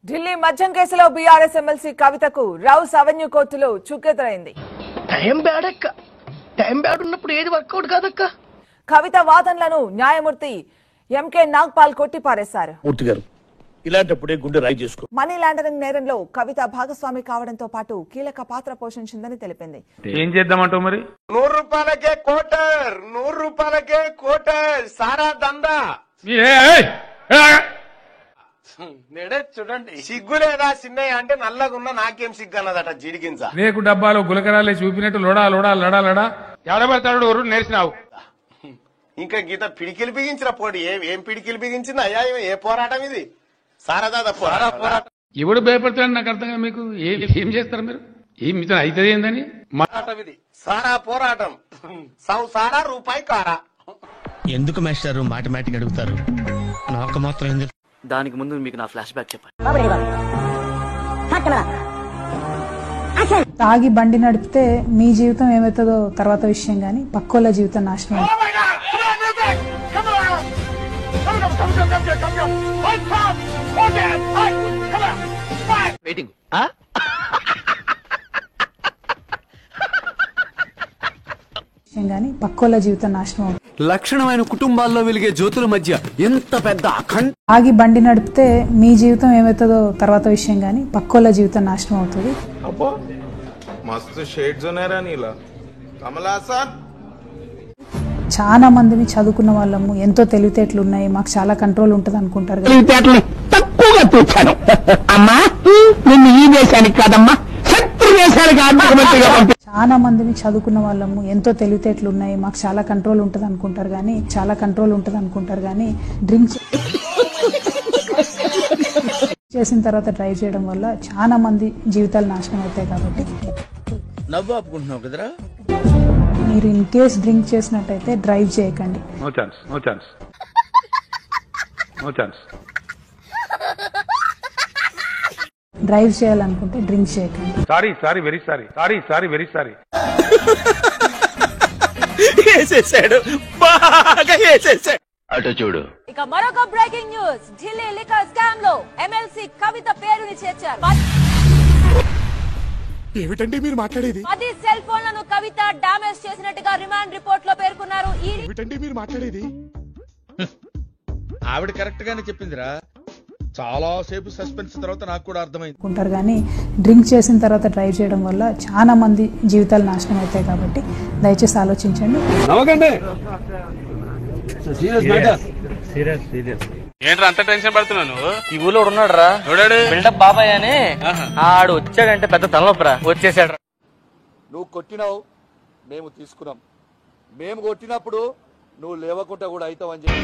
ఢిల్లీ మద్యం కేసులో BRS MLC కవితకు రౌస్ అవెన్యూ కోర్టులో చుక్కెదురైంది. టైం బ్యాడ్ ఉన్నప్పుడు ఏది వర్కౌట్ కాదక్క. కవిత వాదనలను న్యాయమూర్తి ఎంకే నాగ్పాల్ కొట్టిపారేశారు. ఇలాంటప్పుడే గుండె రాయి చేసుకో. మనీ లాండరింగ్ నేరంలో కవిత భాగస్వామి కావడంతో పాటు కీలక పాత్ర పోషించిందని తెలిపింది. ఏం చేద్దామంటావు మరి? 100 రూపాయలకే కోటర్, 100 రూపాయలకే కోటర్, సారా దందా. నేడే చూడండి, సిగ్గు లేదా చిన్నయ్య అంటే నల్లగున్న నాకేం సిగ్గు అన్నదట జీడిగింజ. రేకు డబ్బాలో గులకరాలే చూపినట్టు లోడా లోడా లడా లడా ఎవడబడతాడు ఎవరు నేర్చినావు. ఇంకా గీత పిడికిలు బిగించిన పోటీ ఏం పిడికిలు బిగించింది అయ్యా? ఏ పోరాటం ఇది? సారదాద పోరాటం. ఎవడు భయపడతాడు నాకు అర్థం కాదు. మీకు ఏం చేస్తారు మీరు? ఏం మీతో అవుతుంది ఏందని పోరాటం ఇది, సారా పోరాటం. సారా రూపాయి కారా. ఎందుకు మాస్టారు మాటమాటిక్ అడుగుతారు? నాకు మాత్రం ఏం తెలుసు? దానికి ముందు మీకు నా ఫ్లాష్ బ్యాక్ చెప్పండి. తాగి బండి నడిపితే మీ జీవితం ఏమవుతుందో తర్వాత విషయం గానీ పక్కోళ్ళ జీవితం నాశనం. వెయిటింగ్. గానీ పక్కోళ్ళ జీవితం నాశనం అవుతుంది. లక్షణమైన కుటుంబాల్లో వెలిగే జ్యోతుల మధ్య ఎంత పెద్ద ఆగి బండి నడిపితే మీ జీవితం ఏమవుతుందో తర్వాత విషయం గానీ పక్కోళ్ళ జీవితం నాశనం అవుతుంది. మస్తు షేడ్స్ ఉన్నారా నీలా కమలాసన్. చాలా మందిని చదువుకున్న వాళ్ళము ఎంతో తెలివితేటలు ఉన్నాయి, మాకు చాలా కంట్రోల్ ఉంటది అనుకుంటారు. తక్కువగా చూచాను అమ్మా, నిన్ను ఈ దేశానికి కాదమ్మా శత్రు దేశానికి ఆర్థికమంత్రిగా పంపి. చాలా మందిని చదువుకున్న వాళ్ళము ఎంతో తెలివితేటలు ఉన్నాయి, మాకు చాలా కంట్రోల్ ఉంటది అనుకుంటారు కానీ డ్రింక్ చేసిన తర్వాత డ్రైవ్ చేయడం వల్ల చాలా మంది జీవితాలు నాశనం అవుతాయి. కాబట్టి నవ్వు ఆపుకుంటున్నావు కదరా. మీరు ఇన్ కేస్ డ్రింక్ చేసినట్టయితే డ్రైవ్ చేయకండి. No chance, no chance, no chance. Drive చేయాలనుకుంటే డ్రింక్ చేయకండి. Sorry sorry very sorry, sorry sorry very sorry. వేసేసాడు, బాగా వేసేసాడు. అటు చూడు. ఇక మరొక breaking news. Delhi liquor scam లో ఎమ్మెల్సీ కవిత పేరుని చేర్చారు. ఏమిటండి మీరు మాట్లాడేది? 10 సెల్ ఫోన్లను కవిత డామేజ్ చేసినట్టుగా రిమాండ్ రిపోర్ట్ లో పేర్కొన్నారు. ఏమిటండి మీరు మాట్లాడేది? ఆవిడ కరెక్ట్ గానే చెప్పిందిరా. చాలా సేపు సస్పెన్స్ తర్వాత నాకు కూడా అర్థమైంది. అనుకుంటారు కానీ డ్రింక్ చేసిన తర్వాత డ్రైవ్ చేయడం వల్ల చాలా మంది జీవితాలు నాశనం అవుతాయి. కాబట్టి దయచేసి ఆలోచించండి. ఏంట్రా అంత టెన్షన్ పడుతున్నాను? ఈ ఊళ్ళో ఉన్నాడు రా బిల్డప్ బాబాయ్ అని. ఆడు వచ్చాడంటే పెద్ద తలనొప్పరా. వచ్చేసాడు. నువ్వు కొట్టినావు, మేము తీసుకున్నాం. మేము కొట్టినప్పుడు నువ్వు లేవకుండా కూడా అవుతావని చెప్పి.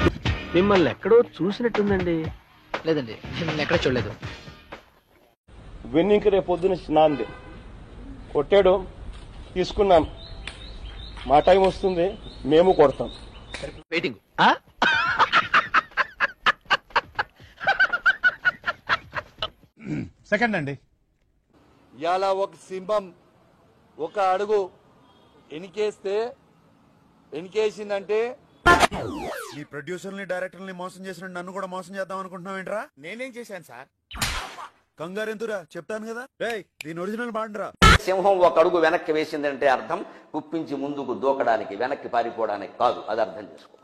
మిమ్మల్ని ఎక్కడో చూసినట్టుందండి. లేదండి, మిమ్మల్ని ఎక్కడ చూడలేదు. వెన్నింక రేపు పొద్దున నాంది కొట్టాడు, తీసుకున్నాం. మా టైం వస్తుంది, మేము కొడతాం. వెయిటింగ్. సెకండ్ అండి, ఇవాళ ఒక సింహం ఒక అడుగు ఎనికేసిందంటే ఈ ప్రొడ్యూసర్ని డైరెక్టర్ని మోసం చేసిన నన్ను కూడా మోసం చేద్దాం అనుకుంటున్నావు ఏంట్రా? నేనేం చేశాను సార్? కంగారు ఎందురా, చెప్తాను కదా. దీని ఒరిజినల్ బాండ్రా. సింహం ఒక అడుగు వెనక్కి వేసిందంటే అర్థం కుప్పించి ముందుకు దూకడానికి, వెనక్కి పారిపోవడానికి కాదు. అది అర్థం చేసుకోవాలి.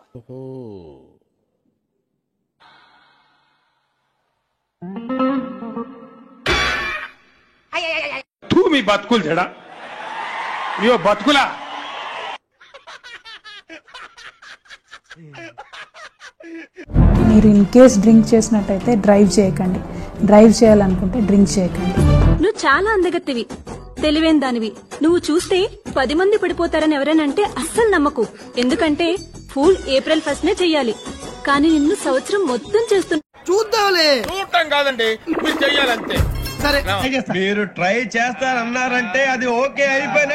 మీ బతుకులు చెడా, మీ బతుకులా. మీరు ఇన్ కేస్ డ్రింక్ చేసినట్టయితే డ్రైవ్ చేయకండి. డ్రైవ్ చేయాలనుకుంటే డ్రింక్ చేయకండి. నువ్వు చాలా అందగత్తివి, తెలివైన దానివి. నువ్వు చూస్తే 10 మంది పడిపోతారని ఎవరైనంటే అస్సలు నమ్మకు. ఎందుకంటే ఫూల్ ఏప్రిల్ 1 చెయ్యాలి, కానీ నిన్ను సంవత్సరం మొత్తం చేస్తున్నా. చూద్దాంలే. చూడటం కాదండి, మీరు చెయ్యాలంతే. సరే, మీరు ట్రై చేస్తారన్నారంటే అది ఓకే అయిపోయిన